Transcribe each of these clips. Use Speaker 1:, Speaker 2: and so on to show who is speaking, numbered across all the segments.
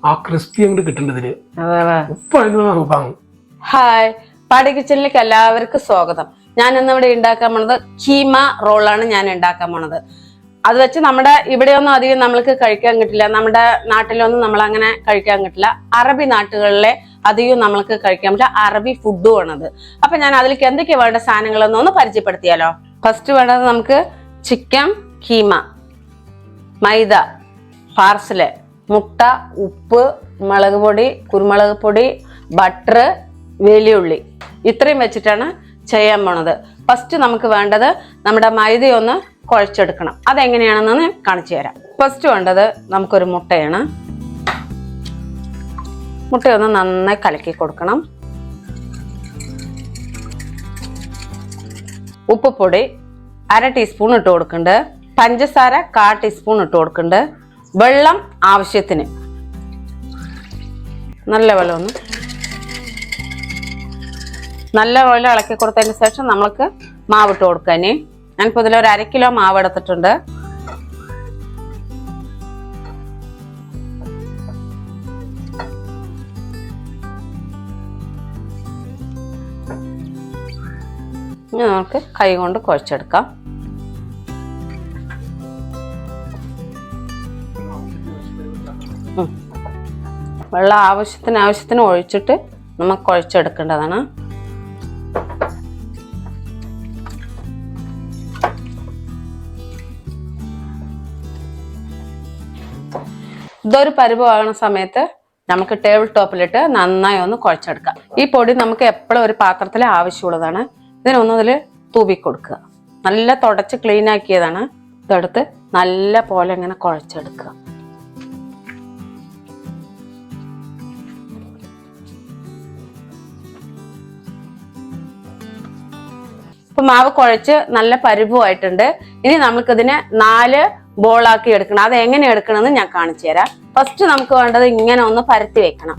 Speaker 1: ആ ക്രിസ്പി അങ്ങോട്ട് കിട്ടേണ്ടതില് ഉപ്പാണ്.
Speaker 2: ഹായ്, പാടി കിച്ചണിലേക്ക് എല്ലാവർക്കും സ്വാഗതം. ഞാൻ ഇന്നിവിടെ ഉണ്ടാക്കാൻ പോണത് കീമ റോളാണ് ഞാൻ ഉണ്ടാക്കാൻ പോണത്. അത് വെച്ച് നമ്മുടെ ഇവിടെയൊന്നും അധികം നമ്മൾക്ക് കഴിക്കാൻ കിട്ടില്ല, നമ്മുടെ നാട്ടിലൊന്നും നമ്മൾ അങ്ങനെ കഴിക്കാൻ കിട്ടില്ല. അറബി നാട്ടുകളിലെ അധികം നമ്മൾക്ക് കഴിക്കാൻ പറ്റില്ല, അറബി ഫുഡും ആണത്. അപ്പൊ ഞാൻ അതിലേക്ക് എന്തൊക്കെയാ വേണ്ട സാധനങ്ങളെന്നൊന്ന് പരിചയപ്പെടുത്തിയാലോ. ഫസ്റ്റ് വേണ്ടത് നമുക്ക് ചിക്കൻ കീമ, മൈദ, പാർസല്, മുട്ട, ഉപ്പ്, മുളക് പൊടി, കുരുമുളക് പൊടി, ബട്ടർ, വെളിയുള്ളി, ഇത്രയും വെച്ചിട്ടാണ് ചെയ്യാൻ പോണത്. ഫസ്റ്റ് നമുക്ക് വേണ്ടത് നമ്മുടെ മൈദയൊന്ന് കുഴച്ചെടുക്കണം. അതെങ്ങനെയാണെന്ന് കാണിച്ചു തരാം. ഫസ്റ്റ് വേണ്ടത് നമുക്കൊരു മുട്ടയാണ്. മുട്ടയൊന്ന് നന്നായി കലക്കി കൊടുക്കണം. ഉപ്പുപൊടി 1/2 ടീസ്പൂൺ ഇട്ട് കൊടുക്കുന്നുണ്ട്. പഞ്ചസാര 1/4 ടീസ്പൂൺ ഇട്ട് കൊടുക്കുന്നുണ്ട്. വെള്ളം ആവശ്യത്തിന്. നല്ലപോലെ ഇളക്കി കൊടുത്തതിന് ശേഷം നമ്മൾക്ക് മാവ് ഇട്ട് കൊടുക്കാൻ. ഞാനിപ്പോൾ ഇതിൽ ഒരു 1/2 കിലോ മാവ് എടുത്തിട്ടുണ്ട്. ഇനി നമുക്ക് കൈ കൊണ്ട് കുഴച്ചെടുക്കാം. വെള്ളം ആവശ്യത്തിന് ഒഴിച്ചിട്ട് നമുക്ക് കുഴച്ചെടുക്കേണ്ടതാണ്. ഇതൊരു പരുവമാകുന്ന സമയത്ത് നമുക്ക് ടേബിൾ ടോപ്പിലിട്ട് നന്നായി ഒന്ന് കുഴച്ചെടുക്കാം. ഈ പൊടി നമുക്ക് എപ്പോഴും ഒരു പാത്രത്തിൽ ആവശ്യമുള്ളതാണ്. ഇതിനൊന്നതിൽ തൂവി കൊടുക്കുക. നല്ല തുടച്ച് ക്ലീൻ ആക്കിയതാണ്. ഇതെടുത്ത് നല്ല പോലെ ഇങ്ങനെ കുഴച്ചെടുക്കുക. ഇപ്പൊ മാവ് കുഴച്ച് നല്ല പരുവമായിട്ടുണ്ട്. ഇനി നമുക്കിതിനെ 4 ബോളാക്കി എടുക്കണം. അത് എങ്ങനെ എടുക്കണമെന്ന് ഞാൻ കാണിച്ചു തരാം. ഫസ്റ്റ് നമുക്ക് വേണ്ടത് ഇങ്ങനെ ഒന്ന് പരത്തി വെക്കണം.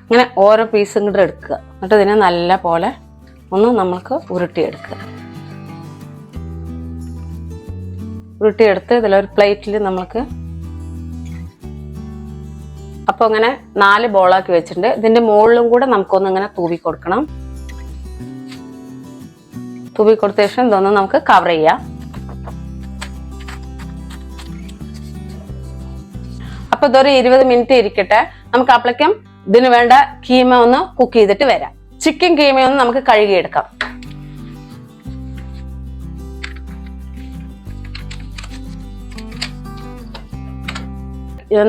Speaker 2: ഇങ്ങനെ ഓരോ പീസും കൂടെ എടുക്കുക. എന്നിട്ട് ഇതിനെ നല്ല പോലെ ഒന്ന് നമ്മൾക്ക് ഉരുട്ടിയെടുക്കുക. ഉരുട്ടിയെടുത്ത് ഇതിലൊരു പ്ലേറ്റിൽ നമ്മൾക്ക് അപ്പൊ ഇങ്ങനെ 4 ബോളാക്കി വെച്ചിട്ടുണ്ട്. ഇതിന്റെ മുകളിലും കൂടെ നമുക്കൊന്ന് ഇങ്ങനെ തൂവി കൊടുക്കണം. തൂവി കൊടുത്ത ശേഷം ഇതൊന്ന് നമുക്ക് കവർ ചെയ്യാം. അപ്പൊ ഇതൊരു 20 മിനിറ്റ് ഇരിക്കട്ടെ. നമുക്ക് അപ്പോഴേക്കും ഇതിന് വേണ്ട കീമ ഒന്ന് കുക്ക് ചെയ്തിട്ട് വരാം. ചിക്കൻ കീമയൊന്ന് നമുക്ക് കഴുകിയെടുക്കാം.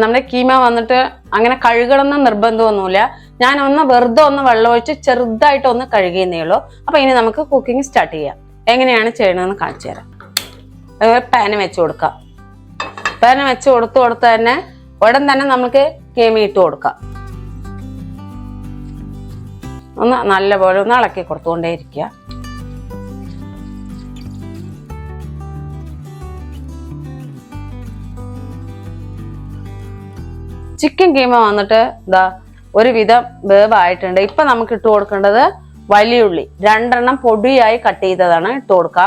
Speaker 2: നമ്മുടെ കീമ വന്നിട്ട് അങ്ങനെ കഴുകണമെന്ന് നിർബന്ധമൊന്നുമില്ല. ഞാൻ ഒന്ന് വെറുതെ ഒന്ന് വെള്ളമൊഴിച്ച് ചെറുതായിട്ട് ഒന്ന് കഴുകിയെന്നേ ഉള്ളൂ. അപ്പൊ ഇനി നമുക്ക് കുക്കിംഗ് സ്റ്റാർട്ട് ചെയ്യാം. എങ്ങനെയാണ് ചെയ്യണമെന്ന് കാണിച്ചു തരാം. അതുപോലെ പാന് വെച്ച് കൊടുക്കാം. പാന് വെച്ച് കൊടുത്ത് തന്നെ ഉടൻ തന്നെ നമുക്ക് കീമ ഇട്ട് കൊടുക്കാം. ഒന്ന് നല്ലപോലെ ഒന്ന് ഇളക്കി കൊടുത്തുകൊണ്ടേ ഇരിക്കുക. ചിക്കൻ കീമ വന്നിട്ട് ഇതാ ഒരുവിധം വേവായിട്ടുണ്ട്. ഇപ്പൊ നമുക്ക് ഇട്ട് കൊടുക്കേണ്ടത് വലിയുള്ളി 2 എണ്ണം പൊടിയായി കട്ട് ചെയ്തതാണ് ഇട്ട് കൊടുക്കുക.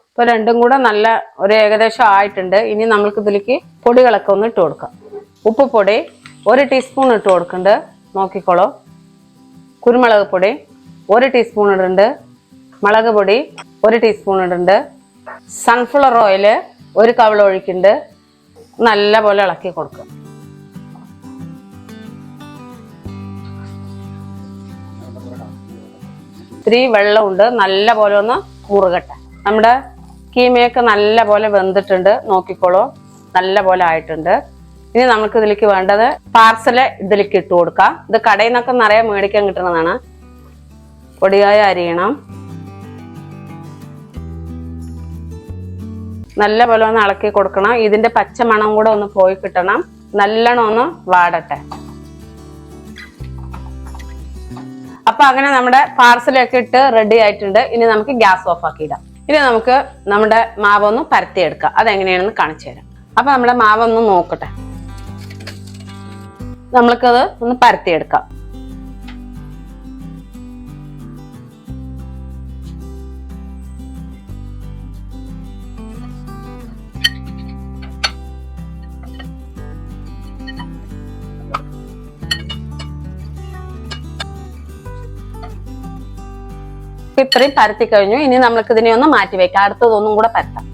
Speaker 2: ഇപ്പൊ രണ്ടും കൂടെ നല്ല ഒരു ഏകദേശം ആയിട്ടുണ്ട്. ഇനി നമ്മൾക്ക് ഇതിലേക്ക് പൊടികളൊക്കെ ഒന്ന് ഇട്ട് കൊടുക്കാം. ഉപ്പുപൊടി 1 ടീസ്പൂൺ ഇട്ട് കൊടുക്കുന്നുണ്ട്. നോക്കിക്കോളൂ. കുരുമുളക് പൊടി 1 ടീസ്പൂൺ ഇടുന്നുണ്ട്. മുളക് പൊടി 1 ടീസ്പൂൺ ഇടുന്നുണ്ട്. സൺഫ്ലവർ ഓയിൽ 1 കവള ഒഴിക്കുന്നുണ്ട്. നല്ല പോലെ ഇളക്കി കൊടുക്കുക. ഇത്തിരി വെള്ളമുണ്ട്. നല്ല പോലെ ഒന്ന് മുറുകട്ടെ. നമ്മുടെ കീമയൊക്കെ നല്ല പോലെ വെന്തിട്ടുണ്ട്. നോക്കിക്കോളൂ, നല്ല പോലെ ആയിട്ടുണ്ട്. ഇനി നമുക്ക് ഇതിലേക്ക് വേണ്ടത് പാർസല് ഇതിലേക്ക് ഇട്ട് കൊടുക്കാം. ഇത് കടയിൽ നിന്നൊക്കെ നിറയെ മേടിക്കാൻ കിട്ടുന്നതാണ്. പൊടിയായി അരിയണം. നല്ല പോലെ ഒന്ന് ഇളക്കി കൊടുക്കണം. ഇതിന്റെ പച്ചമണം കൂടെ ഒന്ന് പോയി കിട്ടണം. നല്ലോണം ഒന്ന് വാടട്ടെ. അപ്പൊ അങ്ങനെ നമ്മുടെ പാർസലൊക്കെ ഇട്ട് റെഡി ആയിട്ടുണ്ട്. ഇനി നമുക്ക് ഗ്യാസ് ഓഫ് ആക്കി ഇടാം. ഇനി നമുക്ക് നമ്മുടെ മാവൊന്ന് പരത്തിയെടുക്കാം. അതെങ്ങനെയാണെന്ന് കാണിച്ചു തരാം. അപ്പൊ നമ്മുടെ മാവൊന്ന് നോക്കട്ടെ. നമ്മൾക്കത് ഒന്ന് പരത്തിയെടുക്കാം. ഇത്രയും പരത്തി കഴിഞ്ഞു. ഇനി നമുക്ക് ഇതിനെ ഒന്ന് മാറ്റി വെക്കാം. അടുത്തതൊന്നും കൂടെ പരത്താം.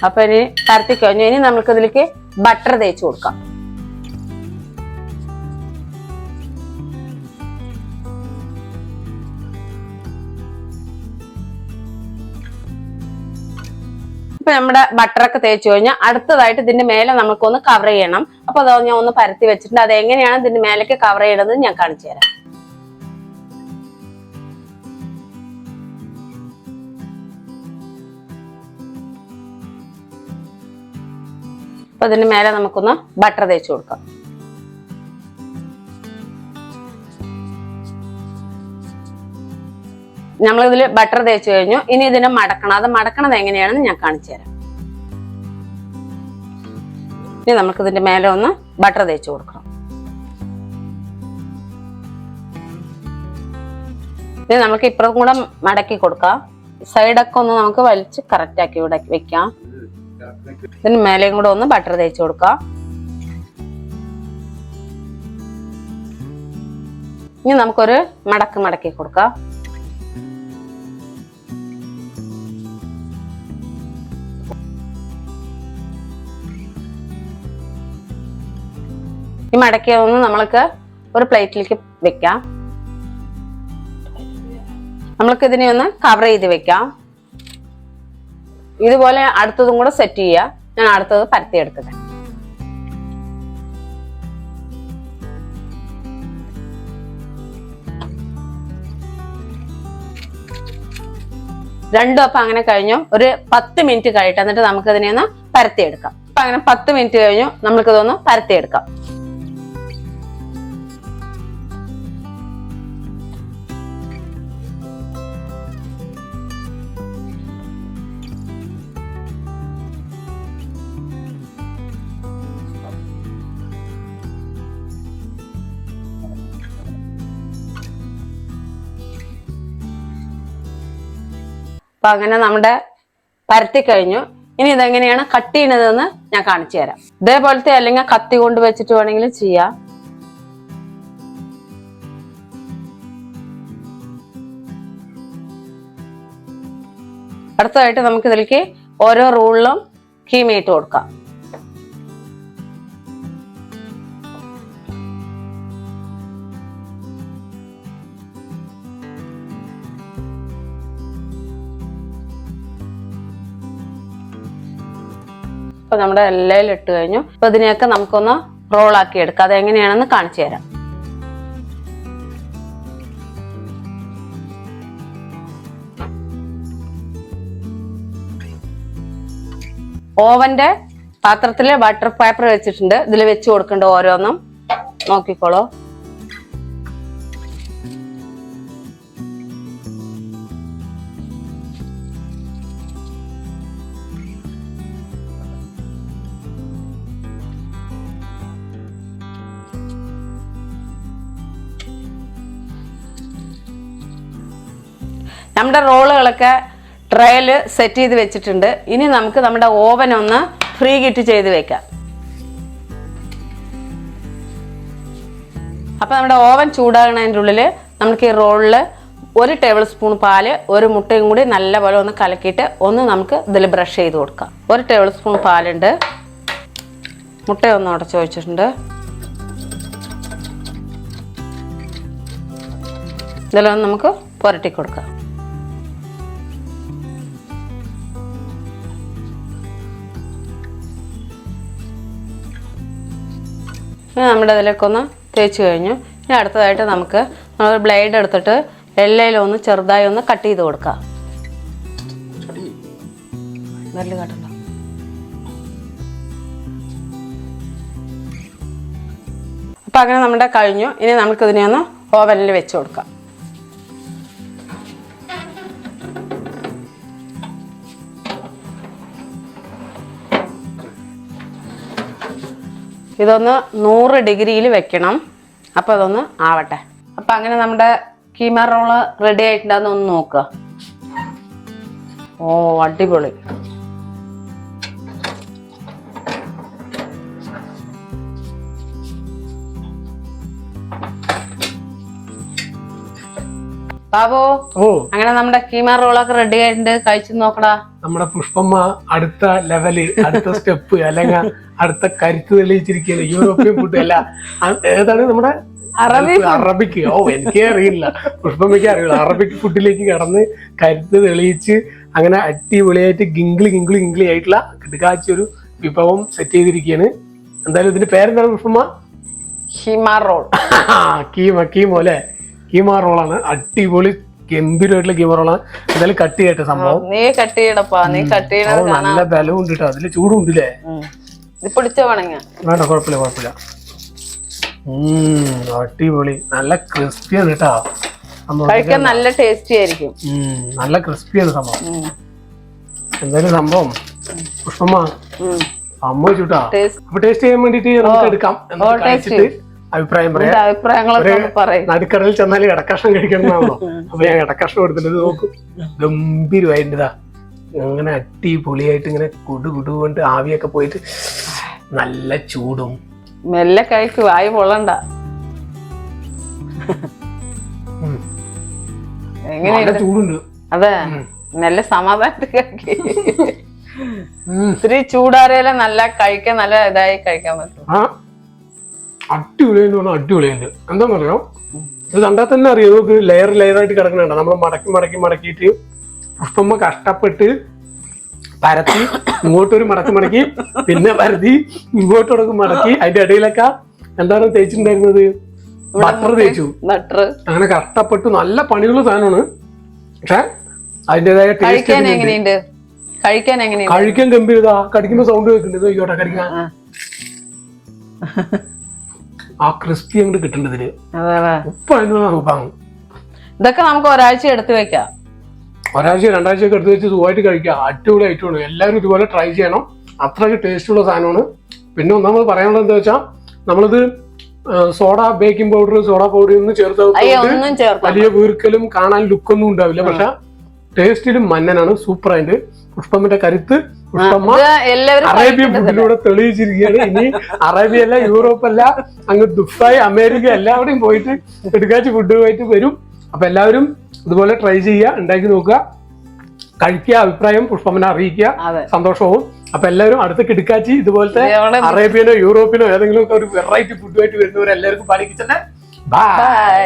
Speaker 2: അപ്പൊ ഇനി പരത്തി കഴിഞ്ഞു. ഇനി നമുക്ക് ഇതിലേക്ക് ബട്ടർ തേച്ച് കൊടുക്കാം. ഇപ്പൊ നമ്മുടെ ബട്ടറൊക്കെ തേച്ച് കഴിഞ്ഞാൽ അടുത്തതായിട്ട് ഇതിന്റെ മേലെ നമുക്കൊന്ന് കവർ ചെയ്യണം. അപ്പൊ അത് ഞാൻ ഒന്ന് പരത്തി വെച്ചിട്ടുണ്ട്. അത് എങ്ങനെയാണ് ഇതിന്റെ മേലേക്ക് കവർ ചെയ്യണത് ഞാൻ കാണിച്ചു തരാം. അപ്പൊ ഇതിന്റെ മേലെ നമുക്കൊന്ന് ബട്ടർ തേച്ച് കൊടുക്കാം. നമ്മളിതിൽ ബട്ടർ തേച്ച് കഴിഞ്ഞു. ഇനി ഇതിനെ മടക്കണം. അത് മടക്കണത് എങ്ങനെയാണെന്ന് ഞാൻ കാണിച്ചു തരാം. ഇനി നമുക്ക് ഇതിന്റെ മേലെ ഒന്ന് ബട്ടർ തേച്ച് കൊടുക്കണം. ഇനി നമുക്ക് ഇപ്പുറം കൂടെ മടക്കി കൊടുക്കാം. സൈഡൊക്കെ ഒന്ന് നമുക്ക് വലിച്ച് കറക്റ്റ് ആക്കി ഇവിടെ വെക്കാം. ഇതിന് മേലെയും കൂടെ ഒന്ന് ബട്ടർ തേച്ച് കൊടുക്കാം. ഇനി നമുക്കൊരു മടക്കി കൊടുക്കാം. ഈ മടക്കിയതൊന്ന് നമ്മൾക്ക് ഒരു പ്ലേറ്റിലേക്ക് വെക്കാം. നമ്മൾക്ക് ഇതിനെ ഒന്ന് കവർ ചെയ്ത് വെക്കാം. ഇതുപോലെ അടുത്തതും കൂടെ സെറ്റ് ചെയ്യാം. ഞാൻ അടുത്തത് പരത്തിയെടുക്കട്ടെ. രണ്ടും അപ്പൊ അങ്ങനെ കഴിഞ്ഞു. ഒരു 10 മിനിറ്റ് കഴിയട്ടെ. എന്നിട്ട് നമുക്ക് ഇതിനെ ഒന്ന് പരത്തിയെടുക്കാം. അപ്പൊ അങ്ങനെ 10 മിനിറ്റ് കഴിഞ്ഞു. നമുക്കിതൊന്ന് പരത്തിയെടുക്കാം. അപ്പൊ അങ്ങനെ നമ്മുടെ പരത്തി കഴിഞ്ഞു. ഇനി ഇതെങ്ങനെയാണ് കട്ട് ചെയ്യണതെന്ന് ഞാൻ കാണിച്ചു തരാം. ഇതേപോലത്തെ അല്ലെങ്കിൽ കത്തി കൊണ്ട് വെച്ചിട്ട് വേണമെങ്കിലും ചെയ്യാം. അടുത്തതായിട്ട് നമുക്ക് ഇതിലേക്ക് ഓരോ റൂളിലും കീമ ഇട്ട് കൊടുക്കാം. അപ്പൊ നമ്മുടെ എല്ലാം ഇട്ട് കഴിഞ്ഞു. അപ്പൊ ഇതിനെയൊക്കെ നമുക്കൊന്ന് റോളാക്കി എടുക്കാം. അതെങ്ങനെയാണെന്ന് കാണിച്ചു തരാം. ഓവന്റെ പാത്രത്തില് ബട്ടർ പേപ്പർ വെച്ചിട്ടുണ്ട്. ഇതിൽ വെച്ച് കൊടുക്കണ്ട ഓരോന്നും നോക്കിക്കോളൂ. നമ്മുടെ റോളുകളൊക്കെ ട്രേയിൽ സെറ്റ് ചെയ്ത് വെച്ചിട്ടുണ്ട്. ഇനി നമുക്ക് നമ്മുടെ ഓവൻ ഒന്ന് ഫ്രീ ഹീറ്റ് ചെയ്ത് വെക്കാം. അപ്പൊ നമ്മുടെ ഓവൻ ചൂടാകുന്നതിൻ്റെ ഉള്ളിൽ നമുക്ക് ഈ റോളിൽ 1 ടേബിൾ സ്പൂൺ പാല്, 1 മുട്ടയും കൂടി നല്ലപോലെ ഒന്ന് കലക്കിയിട്ട് ഒന്ന് നമുക്ക് ഇതിൽ ബ്രഷ് ചെയ്ത് കൊടുക്കാം. 1 ടേബിൾ സ്പൂൺ പാലുണ്ട്. മുട്ടയൊന്ന് ഉടച്ച് വെച്ചിട്ടുണ്ട്. ഇതിലൊന്ന് നമുക്ക് പുരട്ടി കൊടുക്കാം. ഇനി നമ്മുടെ ഇതിലേക്ക് ഒന്ന് തേച്ച് കഴിഞ്ഞു. ഇനി അടുത്തതായിട്ട് നമുക്ക് നമ്മളൊരു ബ്ലേഡ് എടുത്തിട്ട് എല്ലയിലും ഒന്ന് ചെറുതായി ഒന്ന് കട്ട് ചെയ്ത് കൊടുക്കാം. നല്ല കട്ടണ്ട. അപ്പം അങ്ങനെ നമ്മുടെ കഴിഞ്ഞു. ഇനി നമുക്കിതിനെ ഒന്ന് ഓവനിൽ വെച്ച് കൊടുക്കാം. ഇതൊന്ന് 100 ഡിഗ്രിയിൽ വെക്കണം. അപ്പം അതൊന്ന് ആവട്ടെ. അപ്പം അങ്ങനെ നമ്മുടെ കീമ റോള് റെഡി ആയിട്ടുണ്ടെന്ന് ഒന്ന് നോക്കുക. ഓ അടിപൊളി. ബാബു
Speaker 1: ഓ
Speaker 2: അങ്ങനെ നമ്മുടെ കീമ റോളൊക്കെ റെഡി ആയിട്ടുണ്ട്, കഴിച്ചു നോക്കടാ.
Speaker 1: നമ്മുടെ പുഷ്പമ്മ അടുത്ത ലെവല്, അടുത്ത സ്റ്റെപ്പ്, അല്ലെങ്കിൽ അടുത്ത കരുത്ത് തെളിയിച്ചിരിക്കുകയാണ്. യൂറോപ്യൻ ഫുഡ് അല്ല, ഏതാണ് നമ്മുടെ അറബിക്ക്. ഓ എനിക്കേ അറിയില്ല, പുഷ്പമ്മയ്ക്ക് അറിയില്ല. അറബിക് ഫുഡിലേക്ക് കടന്ന് കരുത്ത് തെളിയിച്ച് അങ്ങനെ അടിപൊളിയായിട്ട് ഗിംഗ്ലി ആയിട്ടുള്ള കിടക്കാച്ചി ഒരു വിഭവം സെറ്റ് ചെയ്തിരിക്കുകയാണ്. എന്തായാലും ഇതിന്റെ പേരെന്താണ് പുഷ്പമ്മ?
Speaker 2: കീമ റോൾ.
Speaker 1: കീമോ അല്ലെ? കീമ റോളാണ്. അടിപൊളി ഗംഭീരമായിട്ടുള്ള കീമ റോളാണ്. എന്തായാലും കട്ട് ചെയ്യട്ടെ സംഭവം.
Speaker 2: നീ കട്ട് ചെയ്യടപ്പാ, നീ കട്ട് ചെയ്യണത്
Speaker 1: നല്ല ബലവും ഉണ്ട് കേട്ടോ, അതില് ചൂടും ഉണ്ടല്ലേ.
Speaker 2: ഇത് പിടിച്ച വേണമെങ്കിൽ
Speaker 1: വേണ്ട, കുഴപ്പമില്ല. അടിപൊളി, നല്ല ക്രിസ്പിയാണ് കേട്ടോ സംഭവം.
Speaker 2: കഴിക്കാൻ നല്ല ടേസ്റ്റി ആയിരിക്കും.
Speaker 1: നല്ല ക്രിസ്പിയാണ് സംഭവം. എന്തായാലും സംഭവം പുഷ്പമ്മ അമ്മ വെച്ചുട്ടാ. അപ്പൊ ടേസ്റ്റ് ചെയ്യാൻ വേണ്ടിട്ട് നമുക്ക് എടുക്കാം. കഴിച്ചിട്ട് അഭിപ്രായം പറയാം. നടുക്കടലിൽ ചെന്നാല് ഇടക്കഷ്ണം കഴിക്കണമെന്നാണല്ലോ. അപ്പൊ ഞാൻ ഇടക്കഷ്ണം എടുത്തിട്ട് നോക്കും. ഗംഭീരമായിട്ടാ അങ്ങനെ അടിപൊളിയായിട്ട് ഇങ്ങനെ കുടു കൊണ്ട് ആവിയൊക്കെ പോയിട്ട് നല്ല ചൂടും.
Speaker 2: മെല്ലെ കഴിക്കു, വായി പൊള്ളണ്ട.
Speaker 1: എങ്ങനെയാ? ചൂടുണ്ട്.
Speaker 2: അതെ, നല്ല സമാധാനത്തിൽ കഴിക്ക. ഇത്തിരി ചൂടാറിയാലേ നല്ല കഴിക്കാൻ, നല്ല ഇതായി കഴിക്കാൻ പറ്റും.
Speaker 1: അടിപൊളിയായിട്ട് പറഞ്ഞാൽ അടിപൊളിയുണ്ട്. എന്താണെന്നറിയോ, ഇത് കണ്ടാൽ തന്നെ അറിയാം. നമുക്ക് ലെയറായിട്ട് കിടക്കുന്നുണ്ട്. നമ്മൾ മടക്കിയിട്ട് പുഷ്പമ്മ കഷ്ടപ്പെട്ട് പരത്തി ഇങ്ങോട്ടൊരു മടക്കി പിന്നെ പരത്തി ഇങ്ങോട്ടൊക്കെ മടക്കി അതിന്റെ ഇടയിലൊക്കെ എന്താണ് തേച്ചിട്ടുണ്ടായിരുന്നത്? ബട്ടർ തേച്ചു. അങ്ങനെ കഷ്ടപ്പെട്ട് നല്ല പണിയുള്ള സാധനമാണ്. പക്ഷെ അതിന്റേതായ കഴിക്കാൻ ഗംഭീരത. കടിക്കുമ്പോ സൗണ്ട് കേൾക്കുന്നുണ്ട്. ഇങ്ങോട്ടെ കടിക്കാൻ ആ ക്രിസ്പി അങ്ങോട്ട് കിട്ടേണ്ടതിന് ഉപ്പാണ്.
Speaker 2: ഇതൊക്കെ നമുക്ക് ഒരാഴ്ച എടുത്തു വെക്കാം.
Speaker 1: ഒരാഴ്ച 2 ആഴ്ചയൊക്കെ എടുത്ത് വെച്ച് സുഖമായിട്ട് കഴിക്കാം. അടിപൊളി ഐറ്റമാണ്. എല്ലാവരും ഇതുപോലെ ട്രൈ ചെയ്യണം. അത്രയ്ക്ക് ടേസ്റ്റുള്ള സാധനമാണ്. പിന്നെ ഒന്നാമത് പറയാനുള്ളത് എന്താ വെച്ചാൽ, നമ്മളിത് ബേക്കിംഗ് പൗഡർ, സോഡ പൗഡർ ഒന്നും ചേർത്ത് വലിയ വീർക്കലും കാണാൻ ലുക്കൊന്നും ഉണ്ടാവില്ല. പക്ഷെ ടേസ്റ്റിലും മന്നനാണ്. സൂപ്പറായിട്ട് പുഷ്പമ്മന്റെ കരുത്ത് പുഷ്പമ്മ അറേബ്യൻ ഫുഡിലൂടെ തെളിയിച്ചിരിക്കുകയാണ്. ഇനി അറേബ്യ അല്ല, യൂറോപ്പ് അല്ല, അങ്ങ് ദുബായ്, അമേരിക്ക എല്ലാവിടെയും പോയിട്ട് കിടക്കാച്ചി ഫുഡുമായിട്ട് വരും. അപ്പൊ എല്ലാവരും ഇതുപോലെ ട്രൈ ചെയ്യുക, ഉണ്ടാക്കി നോക്കുക, കഴിക്കുക, അഭിപ്രായം പുഷ്പമ്മനെ അറിയിക്കുക. സന്തോഷവും. അപ്പൊ എല്ലാവരും അടുത്ത കിടക്കാച്ചി ഇതുപോലത്തെ അറേബ്യനോ യൂറോപ്പിനോ ഏതെങ്കിലും ഒക്കെ ഒരു വെറൈറ്റി ഫുഡുമായിട്ട് വരുന്നവരെല്ലാവർക്കും പാലിക്കിച്ചല്ലേ. ബൈ.